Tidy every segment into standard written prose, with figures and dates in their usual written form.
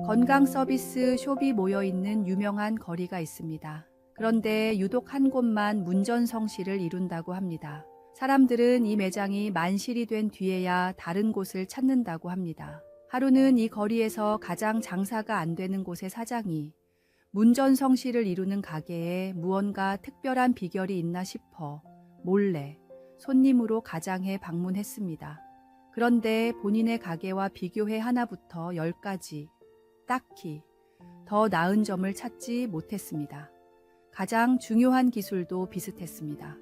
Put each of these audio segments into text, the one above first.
건강 서비스 숍이 모여있는 유명한 거리가 있습니다. 그런데 유독 한 곳만 문전성시를 이룬다고 합니다. 사람들은 이 매장이 만실이 된 뒤에야 다른 곳을 찾는다고 합니다. 하루는 이 거리에서 가장 장사가 안 되는 곳의 사장이 문전성시를 이루는 가게에 무언가 특별한 비결이 있나 싶어 몰래 손님으로 가장해 방문했습니다. 그런데 본인의 가게와 비교해 하나부터 10까지 딱히 더 나은 점을 찾지 못했습니다. 가장 중요한 기술도 비슷했습니다.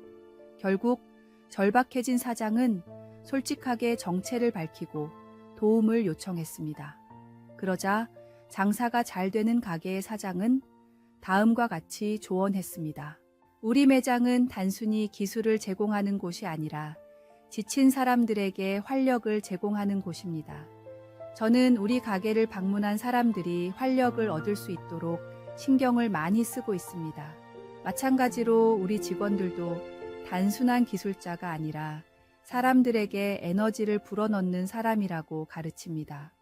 결국 절박해진 사장은 솔직하게 정체를 밝히고 도움을 요청했습니다. 그러자 장사가 잘 되는 가게의 사장은 다음과 같이 조언했습니다. 우리 매장은 단순히 기술을 제공하는 곳이 아니라 지친 사람들에게 활력을 제공하는 곳입니다. 저는 우리 가게를 방문한 사람들이 활력을 얻을 수 있도록 신경을 많이 쓰고 있습니다. 마찬가지로 우리 직원들도 단순한 기술자가 아니라 사람들에게 에너지를 불어넣는 사람이라고 가르칩니다.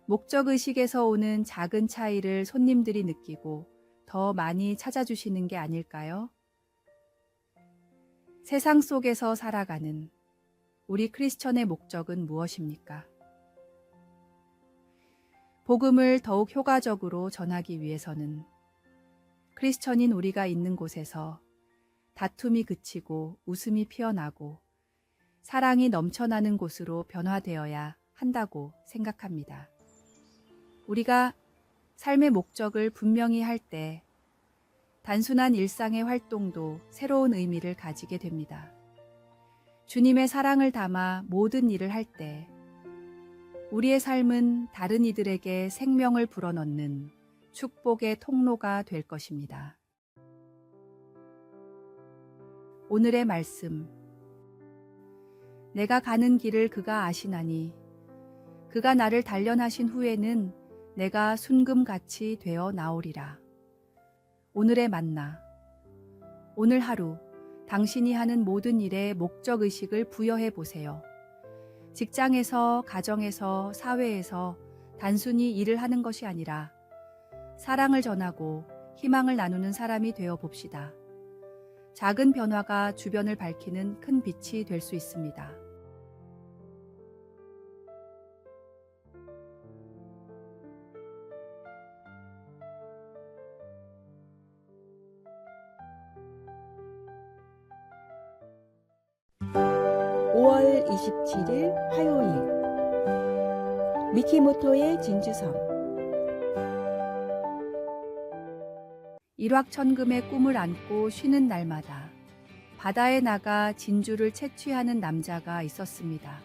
목적의식에서 오는 작은 차이를 손님들이 느끼고 더 많이 찾아주시는 게 아닐까요? 세상 속에서 살아가는 우리 크리스천의 목적은 무엇입니까? 복음을 더욱 효과적으로 전하기 위해서는 크리스천인 우리가 있는 곳에서 다툼이 그치고 웃음이 피어나고 사랑이 넘쳐나는 곳으로 변화되어야 한다고 생각합니다. 우리가 삶의 목적을 분명히 할 때 단순한 일상의 활동도 새로운 의미를 가지게 됩니다. 주님의 사랑을 담아 모든 일을 할 때 우리의 삶은 다른 이들에게 생명을 불어넣는 축복의 통로가 될 것입니다. 오늘의 말씀. 내가 가는 길을 그가 아시나니 그가 나를 단련하신 후에는 내가 순금같이 되어 나오리라. 오늘의 만나. 오늘 하루 당신이 하는 모든 일에 목적의식을 부여해 보세요. 직장에서, 가정에서, 사회에서 단순히 일을 하는 것이 아니라 사랑을 전하고 희망을 나누는 사람이 되어 봅시다. 작은 변화가 주변을 밝히는 큰 빛이 될 수 있습니다. (5월 27일) 화요일 미키모토의 진주섬. 일확천금의 꿈을 안고 쉬는 날마다 바다에 나가 진주를 채취하는 남자가 있었습니다.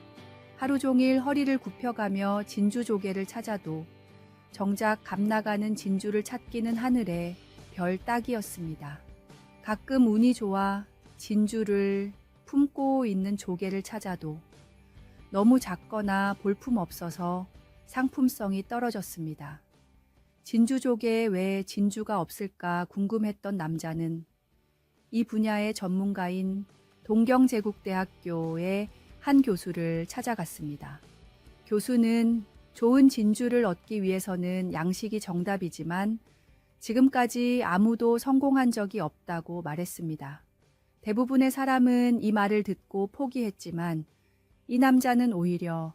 하루 종일 허리를 굽혀가며 진주 조개를 찾아도 정작 값 나가는 진주를 찾기는 하늘의 별 따기였습니다. 가끔 운이 좋아 진주를 품고 있는 조개를 찾아도 너무 작거나 볼품 없어서 상품성이 떨어졌습니다. 진주조개에 왜 진주가 없을까 궁금했던 남자는 이 분야의 전문가인 동경제국대학교의 한 교수를 찾아갔습니다. 교수는 좋은 진주를 얻기 위해서는 양식이 정답이지만 지금까지 아무도 성공한 적이 없다고 말했습니다. 대부분의 사람은 이 말을 듣고 포기했지만 이 남자는 오히려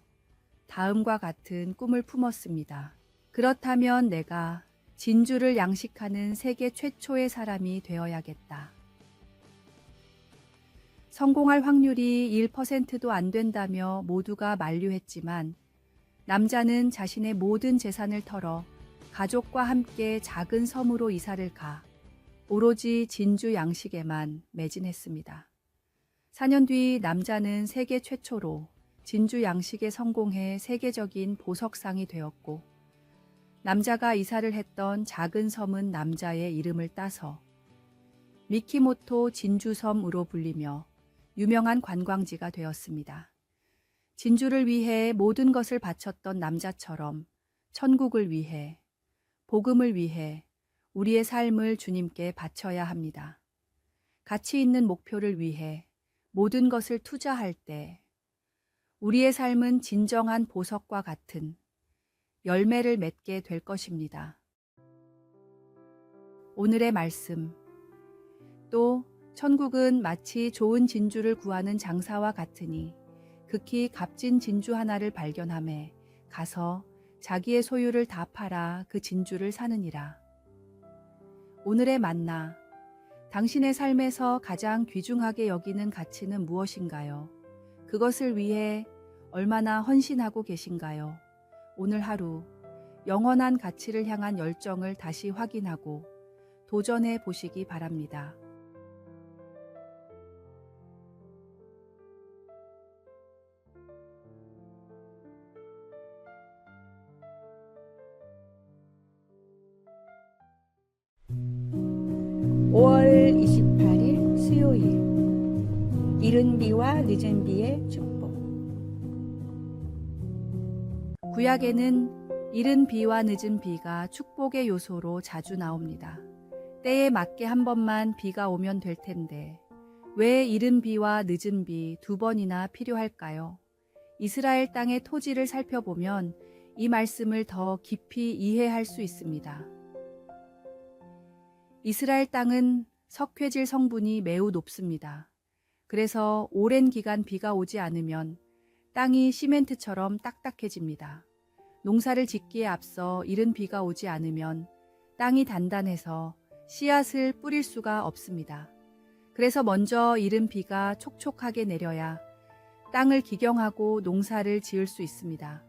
다음과 같은 꿈을 품었습니다. 그렇다면 내가 진주를 양식하는 세계 최초의 사람이 되어야겠다. 성공할 확률이 1%도 안 된다며 모두가 만류했지만 남자는 자신의 모든 재산을 털어 가족과 함께 작은 섬으로 이사를 가 오로지 진주 양식에만 매진했습니다. 4년 뒤 남자는 세계 최초로 진주 양식에 성공해 세계적인 보석상이 되었고 남자가 이사를 했던 작은 섬은 남자의 이름을 따서 미키모토 진주섬으로 불리며 유명한 관광지가 되었습니다. 진주를 위해 모든 것을 바쳤던 남자처럼 천국을 위해, 복음을 위해 우리의 삶을 주님께 바쳐야 합니다. 가치 있는 목표를 위해 모든 것을 투자할 때 우리의 삶은 진정한 보석과 같은 열매를 맺게 될 것입니다. 오늘의 말씀. 또 천국은 마치 좋은 진주를 구하는 장사와 같으니 극히 값진 진주 하나를 발견하매 가서 자기의 소유를 다 팔아 그 진주를 사느니라. 오늘의 만나. 당신의 삶에서 가장 귀중하게 여기는 가치는 무엇인가요? 그것을 위해 얼마나 헌신하고 계신가요? 오늘 하루 영원한 가치를 향한 열정을 다시 확인하고 도전해 보시기 바랍니다. (5월 28일) 수요일. 이른 비와 늦은 비의 축복. 구약에는 이른 비와 늦은 비가 축복의 요소로 자주 나옵니다. 때에 맞게 한 번만 비가 오면 될 텐데 왜 이른 비와 늦은 비 두 번이나 필요할까요? 이스라엘 땅의 토지를 살펴보면 이 말씀을 더 깊이 이해할 수 있습니다. 이스라엘 땅은 석회질 성분이 매우 높습니다. 그래서 오랜 기간 비가 오지 않으면 땅이 시멘트처럼 딱딱해집니다. 농사를 짓기에 앞서 이른 비가 오지 않으면 땅이 단단해서 씨앗을 뿌릴 수가 없습니다. 그래서 먼저 이른 비가 촉촉하게 내려야 땅을 기경하고 농사를 지을 수 있습니다.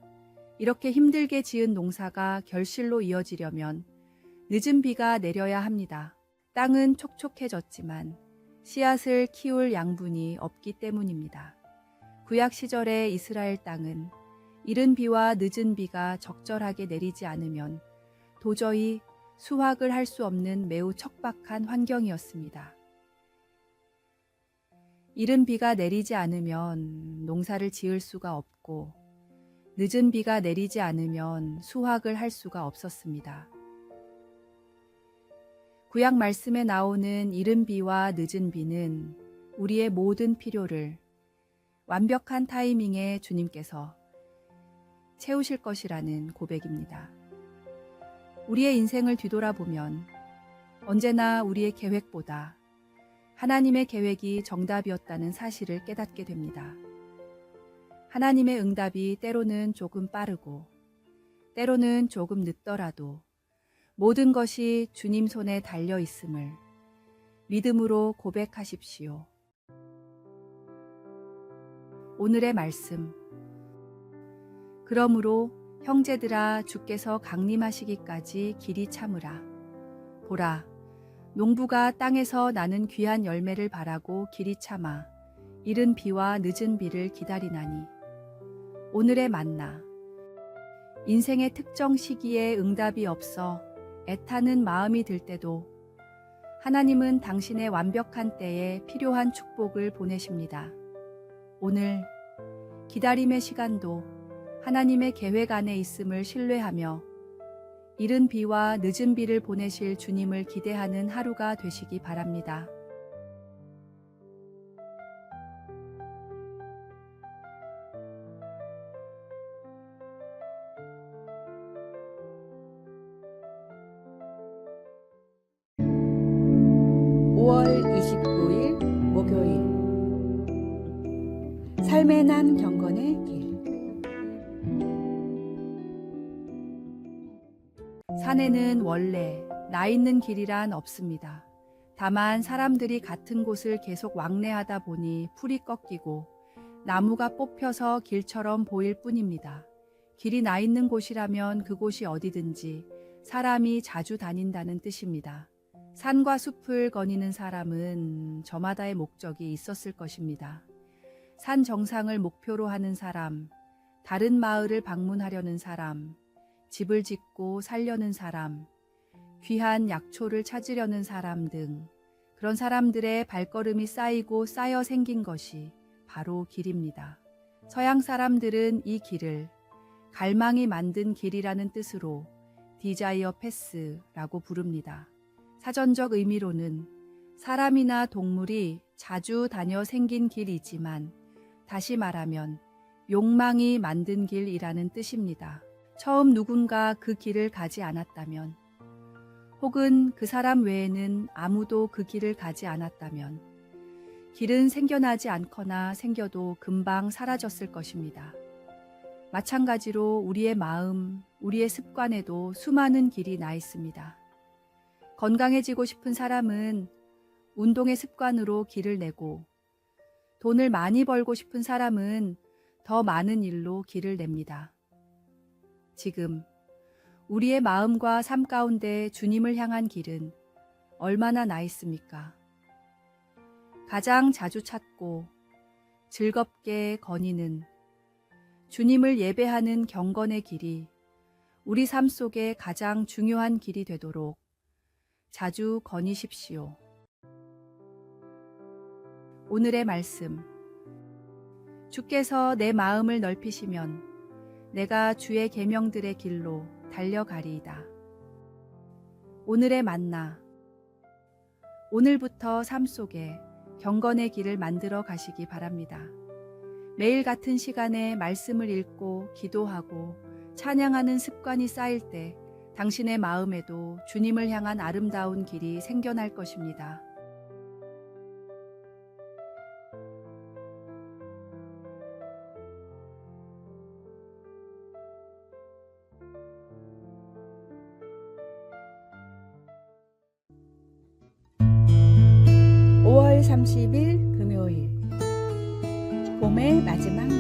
이렇게 힘들게 지은 농사가 결실로 이어지려면 늦은 비가 내려야 합니다. 땅은 촉촉해졌지만 씨앗을 키울 양분이 없기 때문입니다. 구약 시절의 이스라엘 땅은 이른 비와 늦은 비가 적절하게 내리지 않으면 도저히 수확을 할 수 없는 매우 척박한 환경이었습니다. 이른 비가 내리지 않으면 농사를 지을 수가 없고 늦은 비가 내리지 않으면 수확을 할 수가 없었습니다. 구약 말씀에 나오는 이른 비와 늦은 비는 우리의 모든 필요를 완벽한 타이밍에 주님께서 채우실 것이라는 고백입니다. 우리의 인생을 뒤돌아보면 언제나 우리의 계획보다 하나님의 계획이 정답이었다는 사실을 깨닫게 됩니다. 하나님의 응답이 때로는 조금 빠르고 때로는 조금 늦더라도 모든 것이 주님 손에 달려 있음을 믿음으로 고백하십시오. 오늘의 말씀. 그러므로 형제들아 주께서 강림하시기까지 길이 참으라. 보라, 농부가 땅에서 나는 귀한 열매를 바라고 길이 참아 이른 비와 늦은 비를 기다리나니. 오늘의 만나. 인생의 특정 시기에 응답이 없어 애타는 마음이 들 때도 하나님은 당신의 완벽한 때에 필요한 축복을 보내십니다. 오늘 기다림의 시간도 하나님의 계획 안에 있음을 신뢰하며 이른 비와 늦은 비를 보내실 주님을 기대하는 하루가 되시기 바랍니다. (5월 29일) 목요일. 삶의 난 경건의 길. 산에는 원래 나 있는 길이란 없습니다. 다만 사람들이 같은 곳을 계속 왕래하다 보니 풀이 꺾이고 나무가 뽑혀서 길처럼 보일 뿐입니다. 길이 나 있는 곳이라면 그곳이 어디든지 사람이 자주 다닌다는 뜻입니다. 산과 숲을 거니는 사람은 저마다의 목적이 있었을 것입니다. 산 정상을 목표로 하는 사람, 다른 마을을 방문하려는 사람, 집을 짓고 살려는 사람, 귀한 약초를 찾으려는 사람 등 그런 사람들의 발걸음이 쌓이고 쌓여 생긴 것이 바로 길입니다. 서양 사람들은 이 길을 갈망이 만든 길이라는 뜻으로 디자이어 패스라고 부릅니다. 사전적 의미로는 사람이나 동물이 자주 다녀 생긴 길이지만 다시 말하면 욕망이 만든 길이라는 뜻입니다. 처음 누군가 그 길을 가지 않았다면, 혹은 그 사람 외에는 아무도 그 길을 가지 않았다면, 길은 생겨나지 않거나 생겨도 금방 사라졌을 것입니다. 마찬가지로 우리의 마음, 우리의 습관에도 수많은 길이 나 있습니다. 건강해지고 싶은 사람은 운동의 습관으로 길을 내고, 돈을 많이 벌고 싶은 사람은 더 많은 일로 길을 냅니다. 지금 우리의 마음과 삶 가운데 주님을 향한 길은 얼마나 나 있습니까? 가장 자주 찾고 즐겁게 거니는 주님을 예배하는 경건의 길이 우리 삶 속에 가장 중요한 길이 되도록 자주 거니십시오. 오늘의 말씀. 주께서 내 마음을 넓히시면 내가 주의 계명들의 길로 달려가리이다. 오늘의 만나. 오늘부터 삶 속에 경건의 길을 만들어 가시기 바랍니다. 매일 같은 시간에 말씀을 읽고 기도하고 찬양하는 습관이 쌓일 때 당신의 마음에도 주님을 향한 아름다운 길이 생겨날 것입니다. (5월 30일) 금요일 봄의 마지막 날.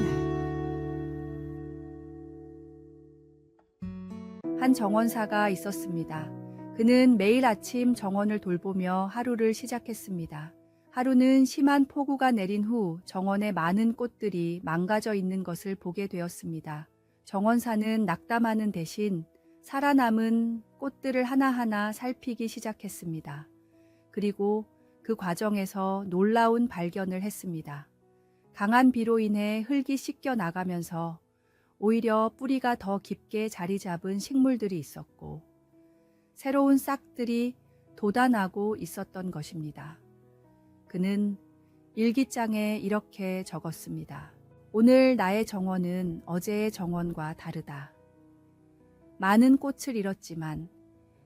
한 정원사가 있었습니다. 그는 매일 아침 정원을 돌보며 하루를 시작했습니다. 하루는 심한 폭우가 내린 후 정원의 많은 꽃들이 망가져 있는 것을 보게 되었습니다. 정원사는 낙담하는 대신 살아남은 꽃들을 하나하나 살피기 시작했습니다. 그리고 그 과정에서 놀라운 발견을 했습니다. 강한 비로 인해 흙이 씻겨 나가면서 오히려 뿌리가 더 깊게 자리 잡은 식물들이 있었고, 새로운 싹들이 돋아나고 있었던 것입니다. 그는 일기장에 이렇게 적었습니다. 오늘 나의 정원은 어제의 정원과 다르다. 많은 꽃을 잃었지만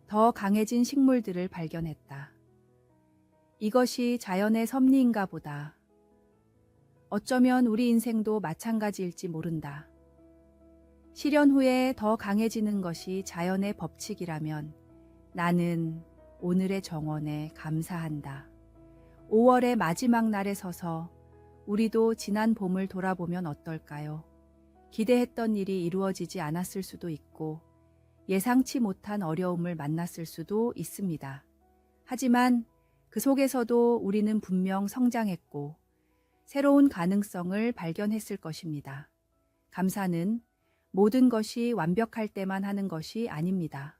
더 강해진 식물들을 발견했다. 이것이 자연의 섭리인가 보다. 어쩌면 우리 인생도 마찬가지일지 모른다. 실현 후에 더 강해지는 것이 자연의 법칙이라면 나는 오늘의 정원에 감사한다. 5월의 마지막 날에 서서 우리도 지난 봄을 돌아보면 어떨까요? 기대했던 일이 이루어지지 않았을 수도 있고 예상치 못한 어려움을 만났을 수도 있습니다. 하지만 그 속에서도 우리는 분명 성장했고 새로운 가능성을 발견했을 것입니다. 감사는 모든 것이 완벽할 때만 하는 것이 아닙니다.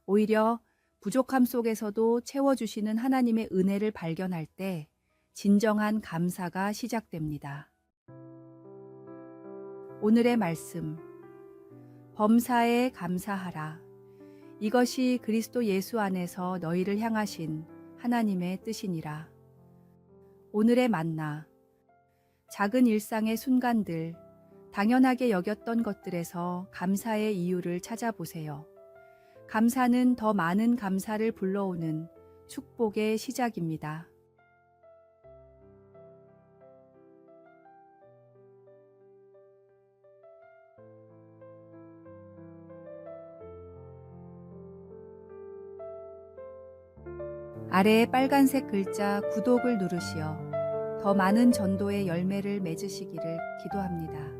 오히려 부족함 속에서도 채워주시는 하나님의 은혜를 발견할 때 진정한 감사가 시작됩니다. 오늘의 말씀. 범사에 감사하라. 이것이 그리스도 예수 안에서 너희를 향하신 하나님의 뜻이니라. 오늘의 만나. 작은 일상의 순간들, 당연하게 여겼던 것들에서 감사의 이유를 찾아보세요. 감사는 더 많은 감사를 불러오는 축복의 시작입니다. 아래에 빨간색 글자 구독을 누르시어 더 많은 전도의 열매를 맺으시기를 기도합니다.